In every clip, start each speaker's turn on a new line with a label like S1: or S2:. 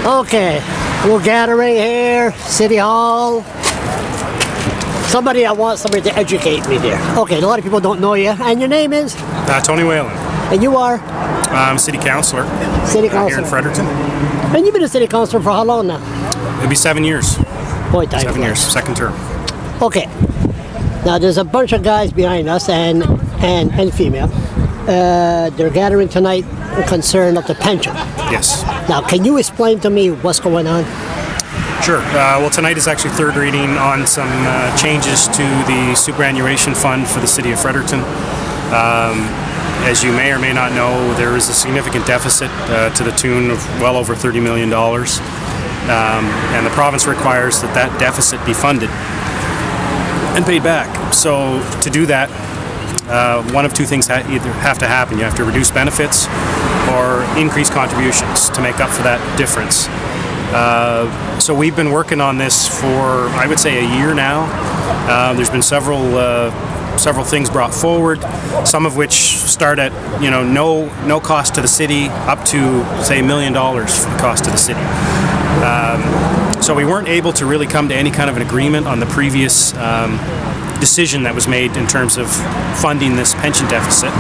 S1: Okay, we're gathering here, City Hall. I want somebody to educate me there. Okay, a lot of people don't know you. And your name is?
S2: Tony Whalen.
S1: And you are?
S2: I'm City Councillor.
S1: City Councillor.
S2: Here in Fredericton.
S1: And you've been a City Councillor for how long now?
S2: It'll be 7 years.
S1: Boy, time
S2: 7 years, second term.
S1: Okay. Now there's a bunch of guys behind us and female. They're gathering tonight concerned of the pension.
S2: Yes.
S1: Now, can you explain to me what's going on?
S2: Sure. Well, tonight is actually third reading on some changes to the superannuation fund for the city of Fredericton. As you may or may not know, there is a significant deficit to the tune of well over $30 million. And the province requires that that deficit be funded and paid back. So to do that, one of two things either have to happen. You have to reduce benefits or increase contributions to make up for that difference. So we've been working on this for, I would say, a year now. There's been several things brought forward, some of which start at no cost to the city, up to say $1 million for the cost to the city. So we weren't able to really come to any kind of an agreement on the previous decision that was made in terms of funding this pension deficit.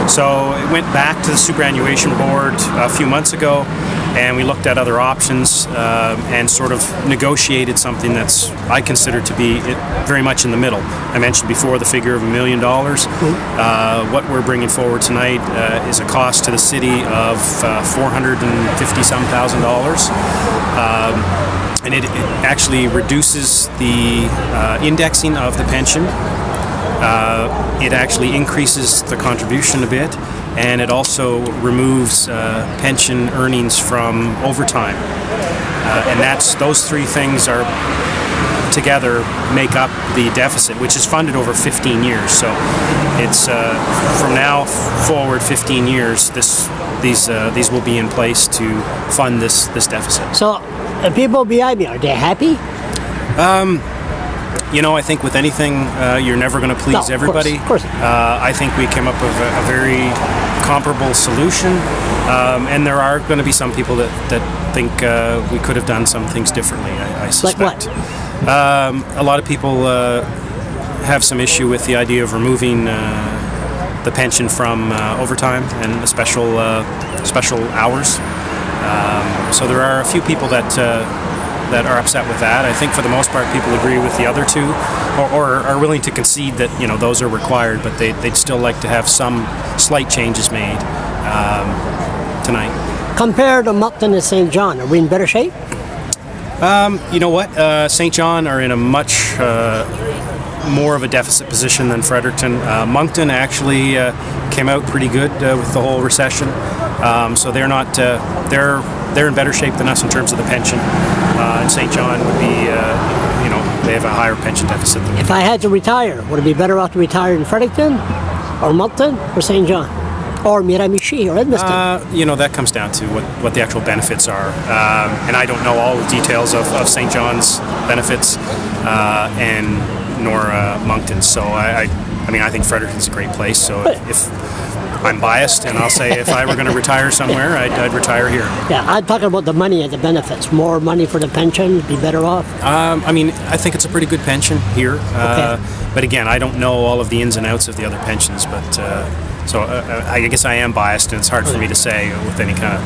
S2: So it went back to the Superannuation Board a few months ago, and we looked at other options and sort of negotiated something that's I consider to be very much in the middle. I mentioned before the figure of $1 million. What we're bringing forward tonight is a cost to the city of $450,000. And it actually reduces the indexing of the pension. It actually increases the contribution a bit, and it also removes pension earnings from overtime. And those three things are together make up the deficit, which is funded over 15 years. So it's from now forward 15 years. These will be in place to fund this deficit.
S1: So the people behind me, are they happy?
S2: I think with anything, you're never going to please everybody.
S1: Of course.
S2: I think we came up with a very comparable solution, and there are going to be some people that think we could have done some things differently, I suspect.
S1: Like what?
S2: A lot of people have some issue with the idea of removing the pension from overtime and the special hours. So there are a few people that are upset with that. I think for the most part people agree with the other two, or are willing to concede that those are required, but they'd still like to have some slight changes made tonight.
S1: Compared to Moncton and St. John, are we in better shape?
S2: You know what? St. John are in a much more of a deficit position than Fredericton. Moncton actually came out pretty good with the whole recession, so they're not. They're in better shape than us in terms of the pension. And St. John would be, they have a higher pension deficit than we do.
S1: If I had to retire, would it be better off to retire in Fredericton, or Moncton, or St. John, or Miramichi, or Edmundston?
S2: That comes down to what the actual benefits are, and I don't know all the details of St. John's benefits, and nor Moncton's. So I think Fredericton's a great place. So if I'm biased, and I'll say if I were going to retire somewhere, I'd retire here.
S1: Yeah, I'm talking about the money and the benefits. More money for the pension, be better off?
S2: I think it's a pretty good pension here. Okay. But again, I don't know all of the ins and outs of the other pensions. But so I guess I am biased, and it's hard for me to say with any kind of...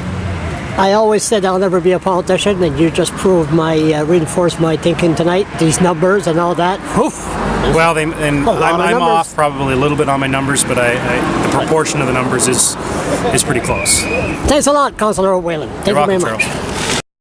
S1: I always said I'll never be a politician, and you just proved reinforced my thinking tonight. These numbers and all that. Oof.
S2: Well, I'm off probably a little bit on my numbers, but the proportion of the numbers is pretty close.
S1: Thanks a lot, Councillor Whalen. Thank you very much.
S2: Charles.